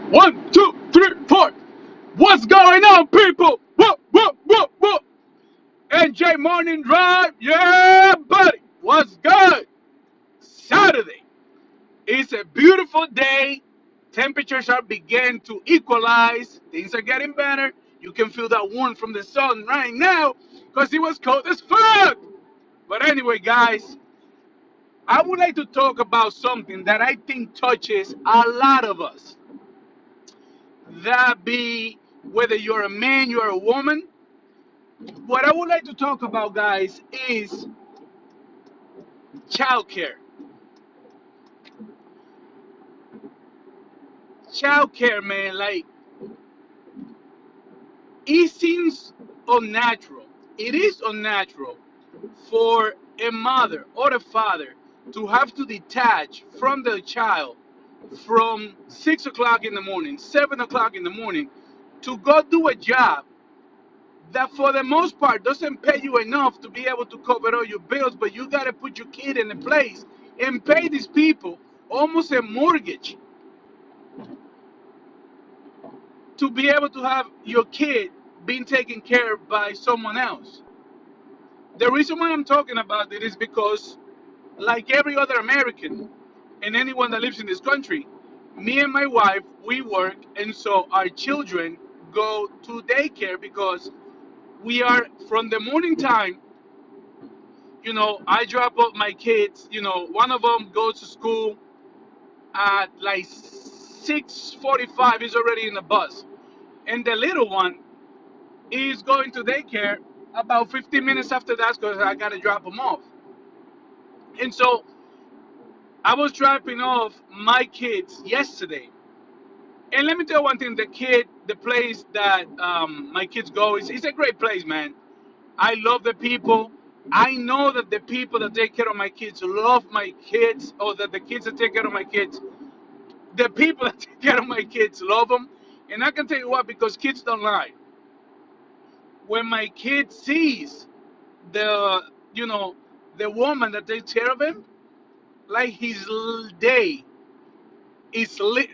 One, two, three, four. What's going on, people? Whoop, whoop, whoop, whoop. NJ Morning Drive. Yeah, buddy. What's good? Saturday. It's a beautiful day. Temperatures are beginning to equalize. Things are getting better. You can feel that warmth from the sun right now because it was cold as fuck. But anyway, guys, I would like to talk about something that I think touches a lot of us. That be whether you're a man, you're a woman. What I would like to talk about, guys, is childcare. Childcare, man, like it seems unnatural. It is unnatural for a mother or a father to have to detach from the child from 6 o'clock in the morning, 7 o'clock in the morning, to go do a job that for the most part doesn't pay you enough to be able to cover all your bills, but you got to put your kid in a place and pay these people almost a mortgage to be able to have your kid being taken care of by someone else. The reason why I'm talking about it is because, like every other American and anyone that lives in this country, me and my wife, we work, and so our children go to daycare because we are from the morning time. I drop off my kids. One of them goes to school at like 6:45. He's already in the bus, and the little one is going to daycare about 15 minutes after that because I gotta drop him off. And so I was dropping off my kids yesterday, and let me tell you one thing: the place that my kids go is it's a great place, man. I love the people. I know that the people that take care of my kids love my kids, or that the kids that take care of my kids, the people that take care of my kids love them. And I can tell you what, because kids don't lie. When my kid sees the, you know, the woman that takes care of him, like his day is lit,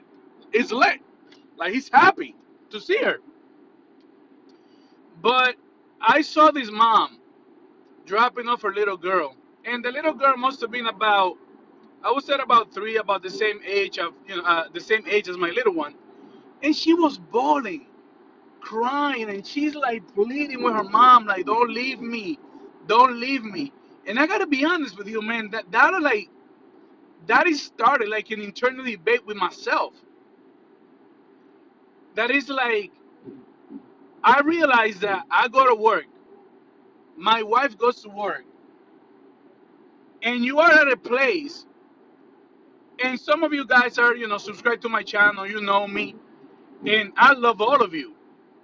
is lit. Like he's happy to see her. But I saw this mom dropping off her little girl, and the little girl must have been about, I would say about three, about the same age of, the same age as my little one, and she was bawling, crying, and she's like pleading with her mom, like, "Don't leave me, don't leave me." And I gotta be honest with you, man, that is started like an internal debate with myself. That is like, I realize that I go to work, my wife goes to work, and you are at a place, and some of you guys are, subscribed to my channel, you know me, and I love all of you,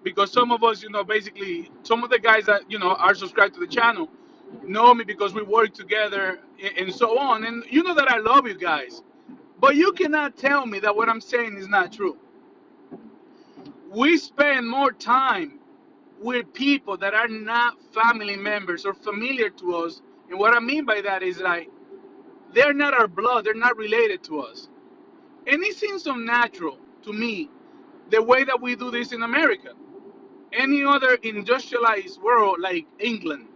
because some of us, basically, some of the guys that, are subscribed to the channel know me because we work together and so on. And you know that I love you guys. But you cannot tell me that what I'm saying is not true. We spend more time with people that are not family members or familiar to us. And what I mean by that is, like, they're not our blood, they're not related to us. And it seems unnatural to me the way that we do this in America. Any other industrialized world like England,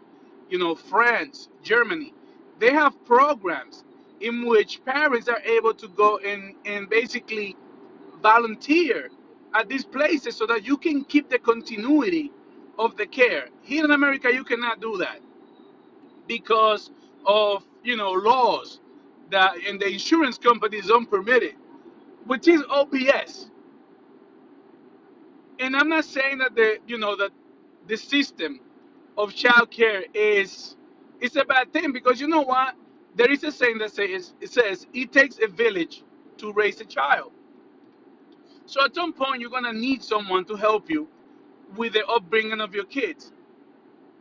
France, Germany, they have programs in which parents are able to go and basically volunteer at these places so that you can keep the continuity of the care. Here in America, you cannot do that because of, laws that, and the insurance companies don't permit it, which is OBS. And I'm not saying that the system of childcare is it's a bad thing, because you know what? There is a saying that says it takes a village to raise a child. So at some point you're gonna need someone to help you with the upbringing of your kids.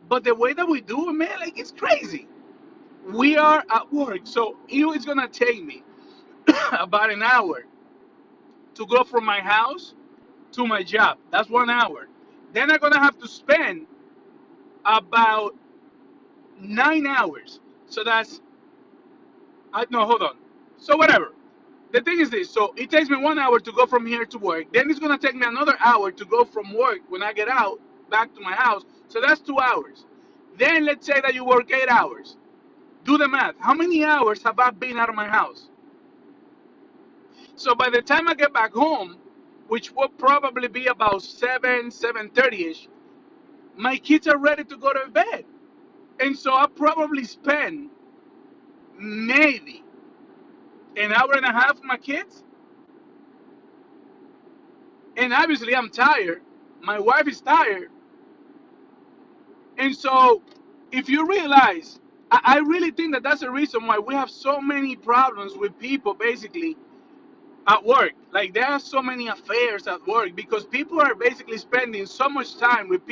But the way that we do it, man, like, it's crazy. We are at work, so it's gonna take me about an hour to go from my house to my job. That's 1 hour. Then I'm gonna have to spend about 9 hours. So that's, I no, hold on. So whatever. the thing is this. So it takes me 1 hour to go from here to work. Then it's gonna take me another hour to go from work when I get out back to my house. So that's 2 hours. Then let's say that you work 8 hours. Do the math. How many hours have I been out of my house? So by the time I get back home, which will probably be about 7:30 ish, my kids are ready to go to bed. And so I probably spend maybe an hour and a half with my kids. And obviously I'm tired. My wife is tired. And so if you realize, I really think that that's the reason why we have so many problems with people basically at work. Like there are so many affairs at work because people are basically spending so much time with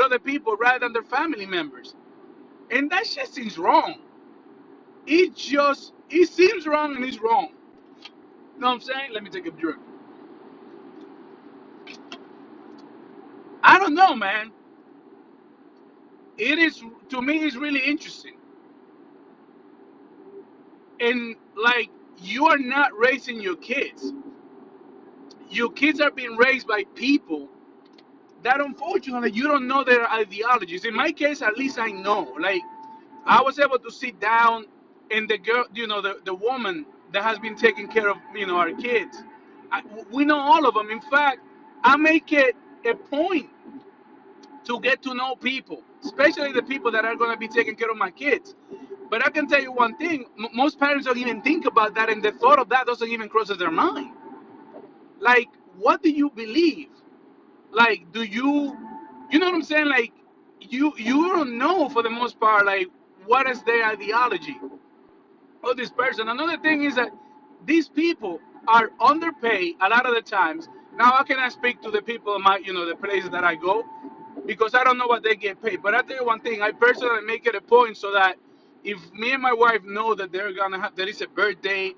other people rather than their family members. And that just seems wrong. It seems wrong and it's wrong. You know what I'm saying? Let me take a drink. I don't know, man. It is, to me, it's really interesting. And like, you are not raising your kids. Your kids are being raised by people that unfortunately you don't know their ideologies. In my case, at least I know. Like, I was able to sit down and the girl, the woman that has been taking care of, our kids. We know all of them. In fact, I make it a point to get to know people, especially the people that are going to be taking care of my kids. But I can tell you one thing: most parents don't even think about that, and the thought of that doesn't even cross their mind. Like, what do you believe? Like, you know what I'm saying? Like, you don't know for the most part, like, what is their ideology of this person. Another thing is that these people are underpaid a lot of the times. Now I cannot speak to the people in the places that I go because I don't know what they get paid. But I tell you one thing: I personally make it a point so that if me and my wife know that there is a birthday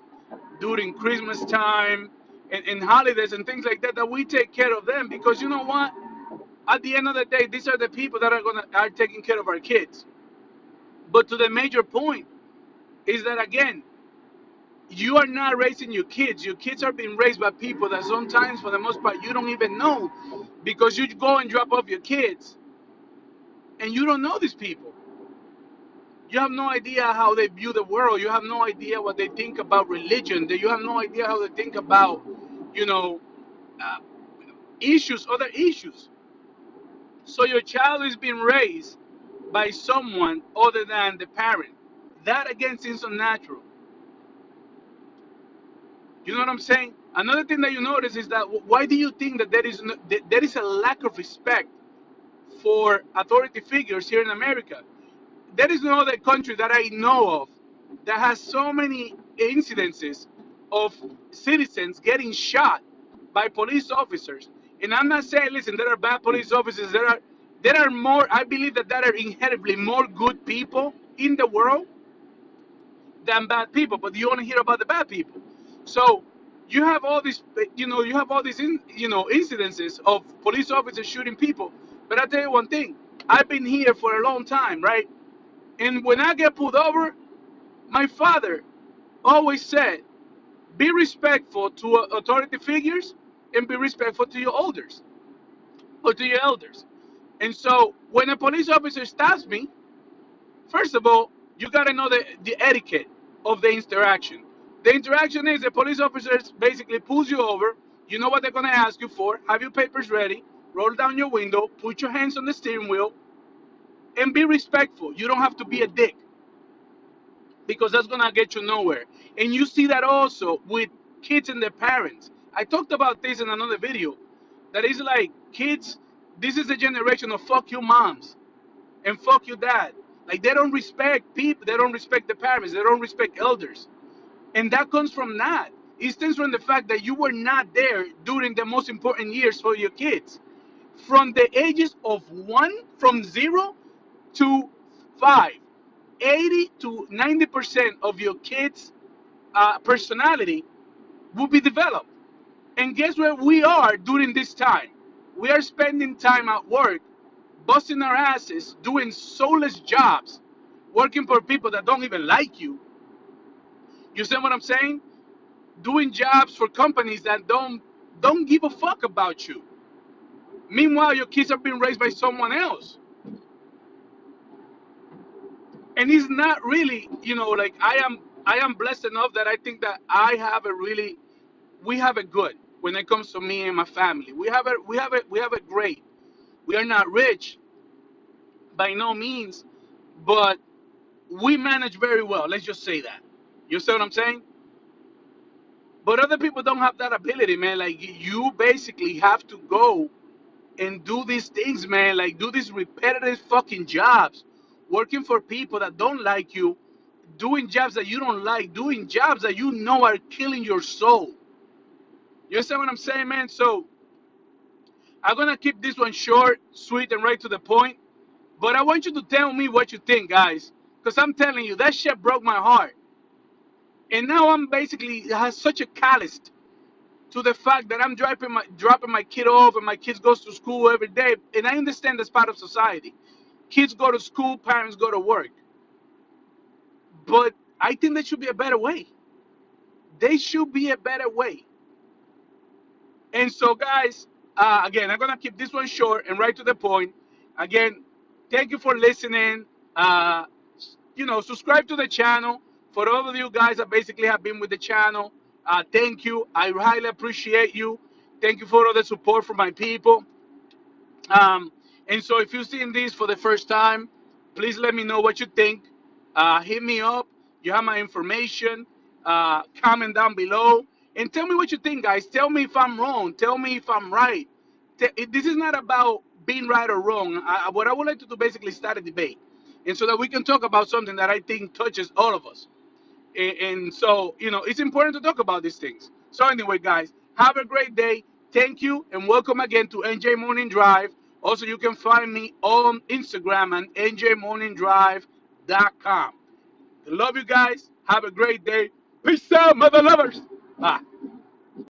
during Christmas time and holidays and things like that, that we take care of them because you know what? At the end of the day, these are the people that are taking care of our kids. But to the major point is that again, you are not raising your kids. Your kids are being raised by people that sometimes, for the most part, you don't even know because you go and drop off your kids and you don't know these people. You have no idea how they view the world. You have no idea what they think about religion. You have no idea how they think about, you know, uh, other issues. So your child is being raised by someone other than the parent. That again seems unnatural. You know what I'm saying? Another thing that you notice is that why do you think that there is a lack of respect for authority figures here in America? There is no other country that I know of that has so many incidences of citizens getting shot by police officers. And I'm not saying, listen, there are bad police officers. There are more. I believe that there are inherently more good people in the world than bad people, but you only hear about the bad people. So you have all these, incidences of police officers shooting people. But I tell you one thing: I've been here for a long time, right? And when I get pulled over, my father always said, "Be respectful to authority figures, and be respectful to your elders or to your elders." And so when a police officer stops me, first of all, you got to know the etiquette of the interaction. The interaction is the police officer basically pulls you over. You know what they're going to ask you for. Have your papers ready. Roll down your window. Put your hands on the steering wheel. And be respectful. You don't have to be a dick because that's going to get you nowhere. And you see that also with kids and their parents. I talked about this in another video. That is like kids, this is a generation of fuck you moms and fuck you dad. Like they don't respect people, they don't respect the parents, they don't respect elders. And that comes from that. It stems from the fact that you were not there during the most important years for your kids. From the ages of from 0 to 5, 80 to 90% of your kids' personality will be developed. And guess where we are during this time? We are spending time at work, busting our asses, doing soulless jobs, working for people that don't even like you. You see what I'm saying? doing jobs for companies that don't give a fuck about you. Meanwhile, your kids are being raised by someone else, and it's not really, like I am blessed enough that I think that we have it good when it comes to me and my family. We have it great. We are not rich by no means, but we manage very well. Let's just say that. You see what I'm saying? But other people don't have that ability, man. Like you basically have to go and do these things, man. Like do these repetitive fucking jobs, working for people that don't like you, doing jobs that you don't like, doing jobs that you know are killing your soul. You understand what I'm saying, man? So I'm gonna keep this one short, sweet, and right to the point. But I want you to tell me what you think, guys, because I'm telling you that shit broke my heart, and now I'm basically has such a callous to the fact that I'm dropping my kid off, and my kid goes to school every day, and I understand that's part of society. Kids go to school, parents go to work, but I think there should be a better way. There should be a better way. And so, guys, again, I'm gonna keep this one short and right to the point. Again, thank you for listening. Uh, subscribe to the channel. For all of you guys that basically have been with the channel, thank you. I highly appreciate you. Thank you for all the support from my people. Um, and so if you've seen this for the first time, please let me know what you think. Hit me up. You have my information. Comment down below and tell me what you think, guys. Tell me if I'm wrong. Tell me if I'm right. This is not about being right or wrong. What I would like to do basically start a debate, and so that we can talk about something that I think touches all of us. And so, it's important to talk about these things. So anyway, guys, have a great day. Thank you and welcome again to NJ Morning Drive. Also, you can find me on Instagram at njmorningdrive.com. Love you guys. Have a great day. Peace out, mother lovers. Bye.